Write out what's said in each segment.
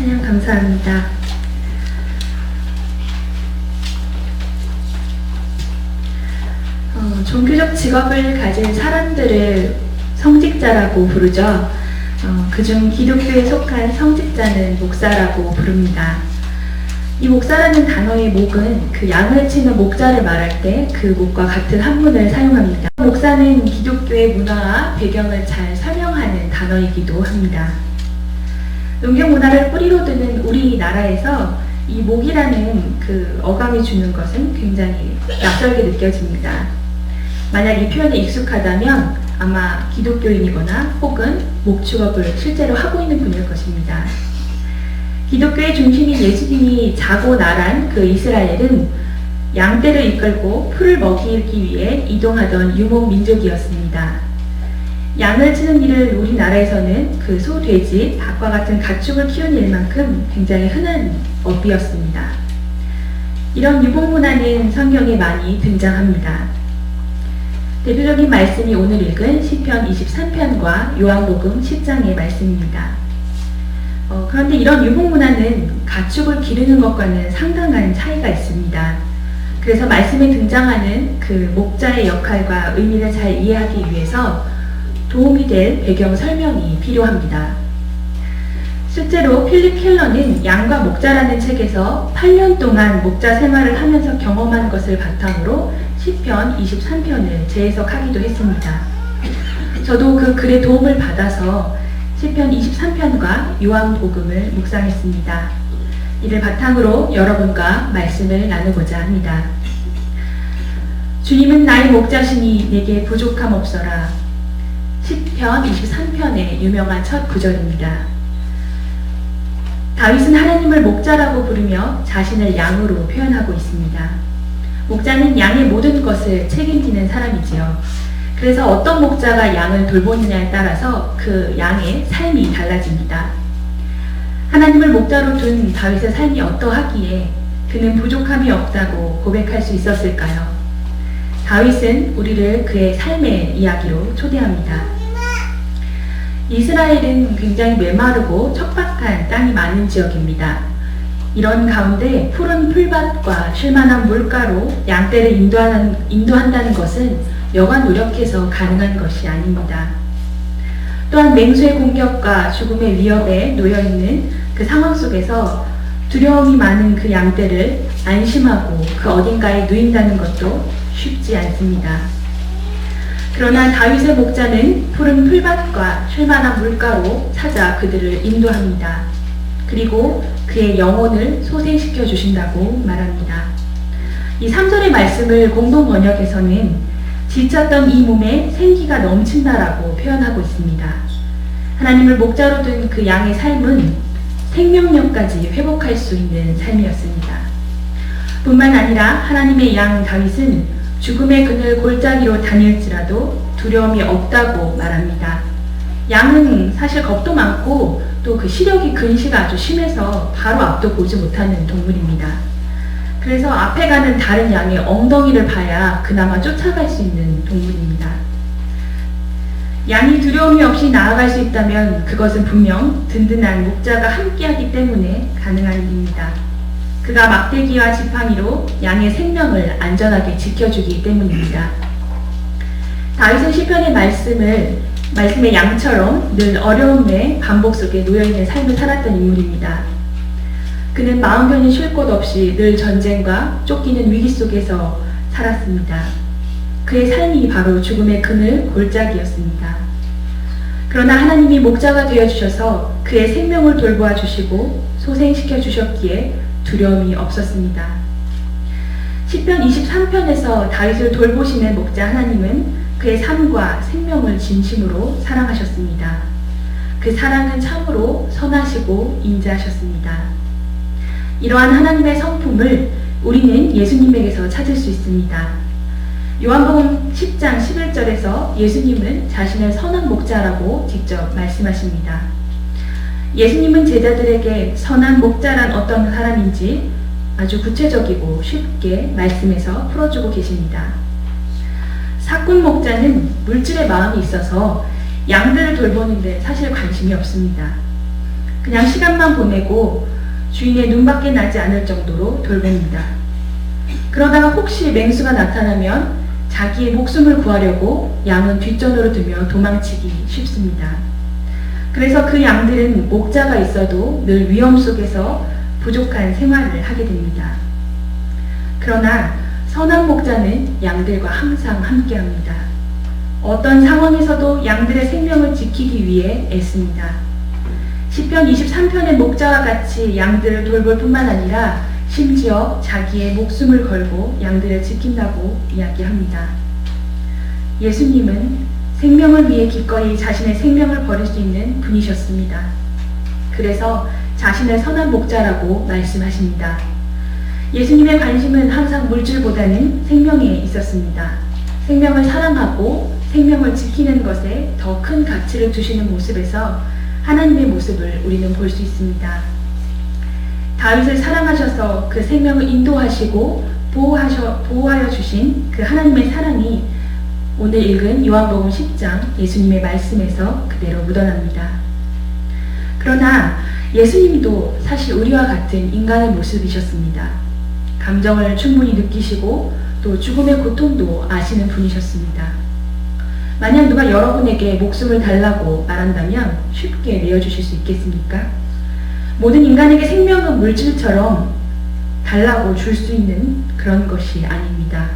찬양 감사합니다. 종교적 직업을 가진 사람들을 성직자라고 부르죠. 그중 기독교에 속한 성직자는 목사라고 부릅니다. 이 목사라는 단어의 목은 그 양을 치는 목자를 말할 때 그 목과 같은 한문을 사용합니다. 목사는 기독교의 문화와 배경을 잘 설명하는 단어이기도 합니다. 농경 문화를 뿌리로 두는 우리나라에서 이 목이라는 그 어감이 주는 것은 굉장히 낯설게 느껴집니다. 만약 이 표현에 익숙하다면 아마 기독교인이거나 혹은 목축업을 실제로 하고 있는 분일 것입니다. 기독교의 중심인 예수님이 자고 나란 그 이스라엘은 양떼를 이끌고 풀을 먹이기 위해 이동하던 유목 민족이었습니다. 양을 치는 일을 우리나라에서는 그 소, 돼지, 닭과 같은 가축을 키우는 일만큼 굉장히 흔한 업이었습니다. 이런 유목 문화는 성경에 많이 등장합니다. 대표적인 말씀이 오늘 읽은 시편 23편과 요한복음 10장의 말씀입니다. 그런데 이런 유목 문화는 가축을 기르는 것과는 상당한 차이가 있습니다. 그래서 말씀에 등장하는 그 목자의 역할과 의미를 잘 이해하기 위해서 도움이 될 배경 설명이 필요합니다. 실제로 필립 켈러는 양과 목자라는 책에서 8년 동안 목자 생활을 하면서 경험한 것을 바탕으로 시편 23편을 재해석하기도 했습니다. 저도 그 글의 도움을 받아서 시편 23편과 요한복음을 묵상했습니다. 이를 바탕으로 여러분과 말씀을 나누고자 합니다. 주님은 나의 목자시니 내게 부족함 없어라. 시편 23편의 유명한 첫 구절입니다. 다윗은 하나님을 목자라고 부르며 자신을 양으로 표현하고 있습니다. 목자는 양의 모든 것을 책임지는 사람이지요. 그래서 어떤 목자가 양을 돌보느냐에 따라서 그 양의 삶이 달라집니다. 하나님을 목자로 둔 다윗의 삶이 어떠하기에 그는 부족함이 없다고 고백할 수 있었을까요? 다윗은 우리를 그의 삶의 이야기로 초대합니다. 이스라엘은 굉장히 메마르고 척박한 땅이 많은 지역입니다. 이런 가운데 푸른 풀밭과 쉴만한 물가로 양떼를 인도한다는 것은 여가 노력해서 가능한 것이 아닙니다. 또한 맹수의 공격과 죽음의 위협에 놓여있는 그 상황 속에서 두려움이 많은 그 양떼를 안심하고 그 어딘가에 누인다는 것도 쉽지 않습니다. 그러나 다윗의 목자는 푸른 풀밭과 쉴만한 물가로 찾아 그들을 인도합니다. 그리고 그의 영혼을 소생시켜 주신다고 말합니다. 이 3절의 말씀을 공동 번역에서는 지쳤던 이 몸에 생기가 넘친다라고 표현하고 있습니다. 하나님을 목자로 둔 그 양의 삶은 생명력까지 회복할 수 있는 삶이었습니다. 뿐만 아니라 하나님의 양 다윗은 죽음의 그늘 골짜기로 다닐지라도 두려움이 없다고 말합니다. 양은 사실 겁도 많고 또 그 시력이 근시가 아주 심해서 바로 앞도 보지 못하는 동물입니다. 그래서 앞에 가는 다른 양의 엉덩이를 봐야 그나마 쫓아갈 수 있는 동물입니다. 양이 두려움이 없이 나아갈 수 있다면 그것은 분명 든든한 목자가 함께하기 때문에 가능한 일입니다. 그가 막대기와 지팡이로 양의 생명을 안전하게 지켜주기 때문입니다. 다윗은 시편의 말씀의 양처럼 늘 어려움의 반복 속에 놓여있는 삶을 살았던 인물입니다. 그는 마음 편히 쉴 곳 없이 늘 전쟁과 쫓기는 위기 속에서 살았습니다. 그의 삶이 바로 죽음의 그늘 골짜기였습니다. 그러나 하나님이 목자가 되어주셔서 그의 생명을 돌보아 주시고 소생시켜 주셨기에 두려움이 없었습니다. 시편 23편에서 다윗을 돌보시는 목자 하나님은 그의 삶과 생명을 진심으로 사랑하셨습니다. 그 사랑은 참으로 선하시고 인자하셨습니다. 이러한 하나님의 성품을 우리는 예수님에게서 찾을 수 있습니다. 요한복음 10장 11절에서 예수님은 자신을 선한 목자라고 직접 말씀하십니다. 예수님은 제자들에게 선한 목자란 어떤 사람인지 아주 구체적이고 쉽게 말씀해서 풀어주고 계십니다. 사꾼 목자는 물질의 마음이 있어서 양들을 돌보는데 사실 관심이 없습니다. 그냥 시간만 보내고 주인의 눈밖에 나지 않을 정도로 돌봅니다. 그러다가 혹시 맹수가 나타나면 자기의 목숨을 구하려고 양은 뒷전으로 두며 도망치기 쉽습니다. 그래서 그 양들은 목자가 있어도 늘 위험 속에서 부족한 생활을 하게 됩니다. 그러나 선한 목자는 양들과 항상 함께합니다. 어떤 상황에서도 양들의 생명을 지키기 위해 애씁니다. 시편 23편의 목자와 같이 양들을 돌볼 뿐만 아니라 심지어 자기의 목숨을 걸고 양들을 지킨다고 이야기합니다. 예수님은 생명을 위해 기꺼이 자신의 생명을 버릴 수 있는 분이셨습니다. 그래서 자신을 선한 목자라고 말씀하십니다. 예수님의 관심은 항상 물질보다는 생명에 있었습니다. 생명을 사랑하고 생명을 지키는 것에 더 큰 가치를 두시는 모습에서 하나님의 모습을 우리는 볼 수 있습니다. 다윗을 사랑하셔서 그 생명을 인도하시고 보호하여 주신 그 하나님의 사랑이 오늘 읽은 요한복음 10장 예수님의 말씀에서 그대로 묻어납니다. 그러나 예수님도 사실 우리와 같은 인간의 모습이셨습니다. 감정을 충분히 느끼시고 또 죽음의 고통도 아시는 분이셨습니다. 만약 누가 여러분에게 목숨을 달라고 말한다면 쉽게 내어주실 수 있겠습니까? 모든 인간에게 생명은 물질처럼 달라고 줄 수 있는 그런 것이 아닙니다.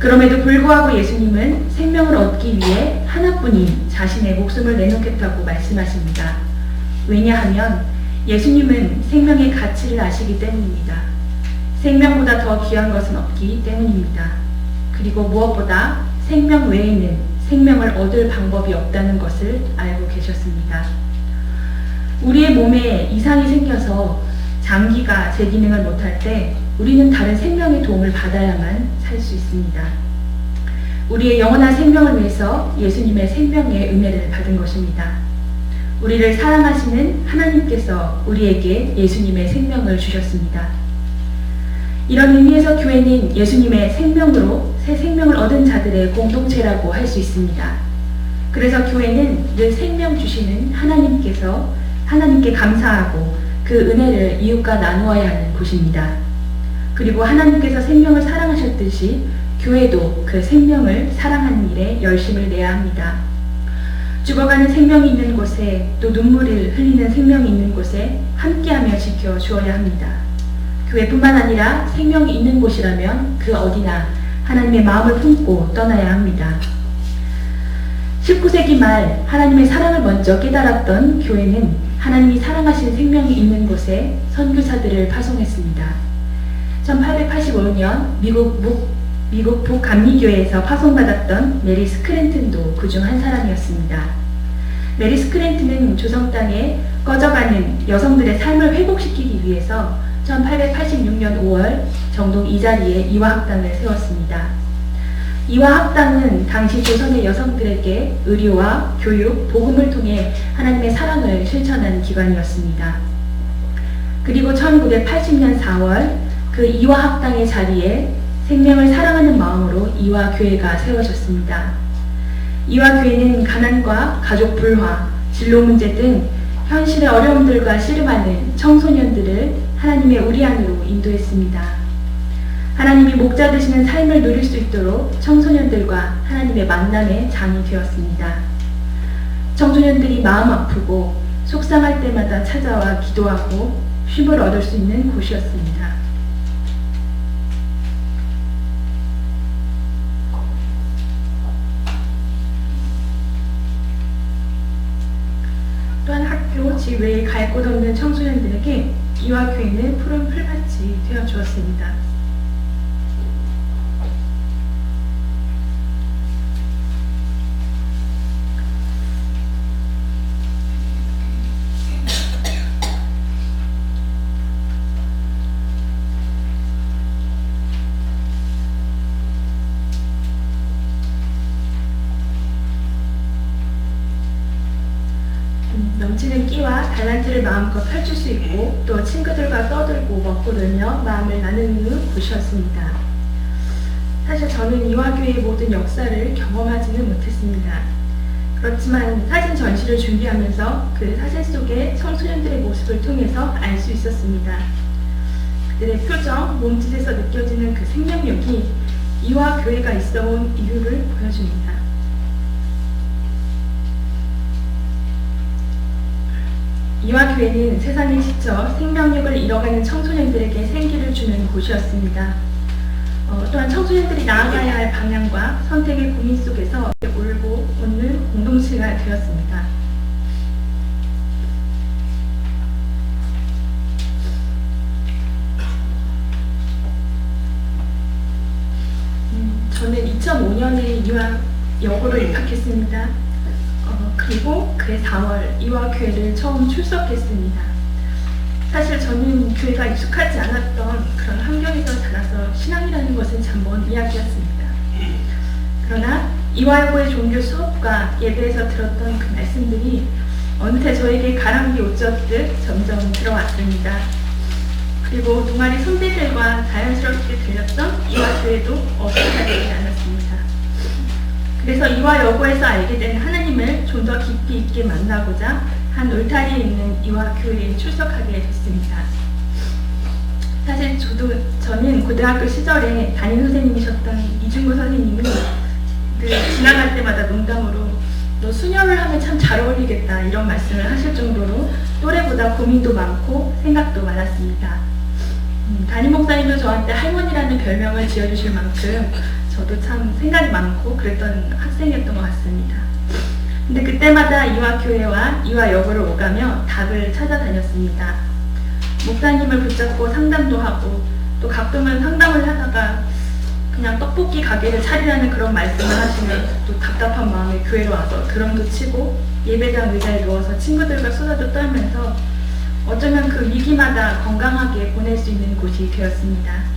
그럼에도 불구하고 예수님은 생명을 얻기 위해 하나뿐인 자신의 목숨을 내놓겠다고 말씀하십니다. 왜냐하면 예수님은 생명의 가치를 아시기 때문입니다. 생명보다 더 귀한 것은 없기 때문입니다. 그리고 무엇보다 생명 외에는 생명을 얻을 방법이 없다는 것을 알고 계셨습니다. 우리의 몸에 이상이 생겨서 장기가 제 기능을 못할 때 우리는 다른 생명의 도움을 받아야만 살 수 있습니다. 우리의 영원한 생명을 위해서 예수님의 생명의 은혜를 받은 것입니다. 우리를 사랑하시는 하나님께서 우리에게 예수님의 생명을 주셨습니다. 이런 의미에서 교회는 예수님의 생명으로 새 생명을 얻은 자들의 공동체라고 할 수 있습니다. 그래서 교회는 늘 생명 주시는 하나님께 감사하고 그 은혜를 이웃과 나누어야 하는 곳입니다. 그리고 하나님께서 생명을 사랑하셨듯이 교회도 그 생명을 사랑하는 일에 열심을 내야 합니다. 죽어가는 생명이 있는 곳에 또 눈물을 흘리는 생명이 있는 곳에 함께하며 지켜주어야 합니다. 교회뿐만 아니라 생명이 있는 곳이라면 그 어디나 하나님의 마음을 품고 떠나야 합니다. 19세기 말 하나님의 사랑을 먼저 깨달았던 교회는 하나님이 사랑하신 생명이 있는 곳에 선교사들을 파송했습니다. 1885년 미국 북감리교회에서 파송받았던 메리 스크랜튼도 그중 한 사람이었습니다. 메리 스크랜튼은 조선 땅에 꺼져가는 여성들의 삶을 회복시키기 위해서 1886년 5월 정동 이 자리에 이화학당을 세웠습니다. 이화학당은 당시 조선의 여성들에게 의료와 교육, 복음을 통해 하나님의 사랑을 실천하는 기관이었습니다. 그리고 1980년 4월 그 이화학당의 자리에 생명을 사랑하는 마음으로 이화교회가 세워졌습니다. 이화교회는 가난과 가족 불화, 진로 문제 등 현실의 어려움들과 씨름하는 청소년들을 하나님의 우리 안으로 인도했습니다. 하나님이 목자 되시는 삶을 누릴 수 있도록 청소년들과 하나님의 만남의 장이 되었습니다. 청소년들이 마음 아프고 속상할 때마다 찾아와 기도하고 쉼을 얻을 수 있는 곳이었습니다. 또한 학교, 집 외에 갈 곳 없는 청소년들에게 이화교회는 푸른 풀밭이 되어주었습니다. 넘치는 끼와 달란트를 마음껏 펼칠 수 있고 또 친구들과 떠들고 먹고 놀며 마음을 나누는 곳이었습니다. 사실 저는 이화교회의 모든 역사를 경험하지는 못했습니다. 그렇지만 사진 전시를 준비하면서 그 사진 속의 청소년들의 모습을 통해서 알 수 있었습니다. 그들의 표정, 몸짓에서 느껴지는 그 생명력이 이화 교회가 있어온 이유를 보여줍니다. 이화 교회는 세상에 지쳐 생명력을 잃어가는 청소년들에게 생기를 주는 곳이었습니다. 또한 청소년들이 나아가야 할 방향과 선택의 고민 속에서 울고 웃는 공동체가 되었습니다. 저는 2005년에 이화 여고로 입학했습니다. 그리고 그해 4월 이화교회를 처음 출석했습니다. 사실 저는 교회가 익숙하지 않았던 그런 환경에서 자라서 신앙이라는 것은 참 먼 이야기였습니다. 그러나 이화여고의 종교 수업과 예배에서 들었던 그 말씀들이 어느새 저에게 가랑비 옷젖듯 점점 들어왔습니다. 그리고 동아리 선배들과 자연스럽게 들렸던 이화교회도 어색하지 않았습니다. 그래서 이화여고에서 알게 된 하나님을 좀 더 깊이 있게 만나고자 한 울타리에 있는 이화교회에 출석하게 됐습니다. 사실 저는 고등학교 시절에 담임 선생님이셨던 이중구 선생님이 지나갈 때마다 농담으로 너 수녀를 하면 참 잘 어울리겠다 이런 말씀을 하실 정도로 또래보다 고민도 많고 생각도 많았습니다. 담임 목사님도 저한테 할머니라는 별명을 지어주실 만큼 저도 참 생각이 많고 그랬던 학생이었던 것 같습니다. 근데 그때마다 이화교회와 이화여고를 오가며 답을 찾아다녔습니다. 목사님을 붙잡고 상담도 하고 또 가끔은 상담을 하다가 그냥 떡볶이 가게를 차리라는 그런 말씀을 하시면 또 답답한 마음에 교회로 와서 드럼도 치고 예배당 의자에 누워서 친구들과 수다도 떨면서 어쩌면 그 위기마다 건강하게 보낼 수 있는 곳이 되었습니다.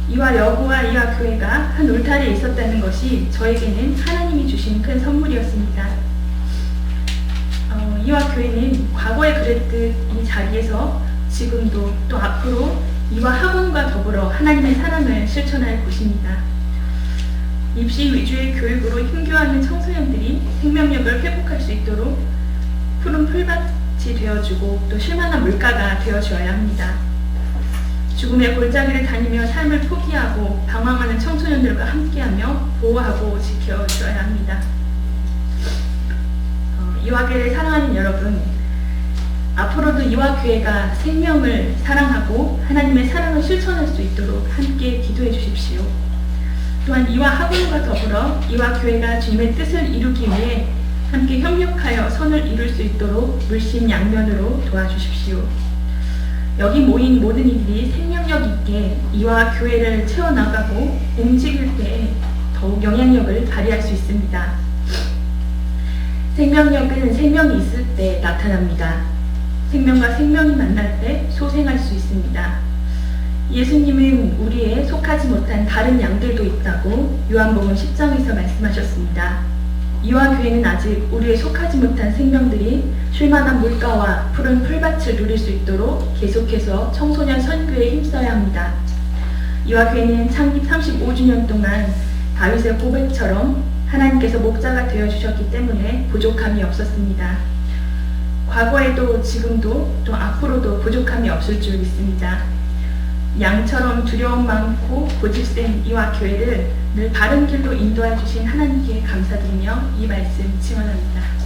이화여고와 이화교회가 한 울타리에 있었다는 것이 저에게는 하나님이 주신 큰 선물이었습니다. 이화교회는 과거에 그랬듯 이 자리에서 지금도 또 앞으로 이화학원과 더불어 하나님의 사랑을 실천할 곳입니다. 입시 위주의 교육으로 힘겨워하는 청소년들이 생명력을 회복할 수 있도록 푸른 풀밭이 되어주고 또 쉴만한 물가가 되어주어야 합니다. 죽음의 골짜기를 다니며 삶을 포기하고 방황하는 청소년들과 함께하며 보호하고 지켜줘야 합니다. 이화교회를 사랑하는 여러분, 앞으로도 이화교회가 생명을 사랑하고 하나님의 사랑을 실천할 수 있도록 함께 기도해 주십시오. 또한 이화학원과 더불어 이화교회가 주님의 뜻을 이루기 위해 함께 협력하여 선을 이룰 수 있도록 물심양면으로 도와주십시오. 여기 모인 모든 이들이 생명력 있게 이와 교회를 채워나가고 움직일 때 더욱 영향력을 발휘할 수 있습니다. 생명력은 생명이 있을 때 나타납니다. 생명과 생명이 만날 때 소생할 수 있습니다. 예수님은 우리의 속하지 못한 다른 양들도 있다고 요한복음 10장에서 말씀하셨습니다. 이와 교회는 아직 우리의 속하지 못한 생명들이 쉴만한 물가와 푸른 풀밭을 누릴 수 있도록 계속해서 청소년 선교에 힘써야 합니다. 이와 교회는 창립 35주년 동안 다윗의 고백처럼 하나님께서 목자가 되어주셨기 때문에 부족함이 없었습니다. 과거에도 지금도 또 앞으로도 부족함이 없을 줄 믿습니다. 양처럼 두려움 많고 고집센 이와 교회를 늘 바른 길로 인도해 주신 하나님께 감사드리며 이 말씀 증언합니다.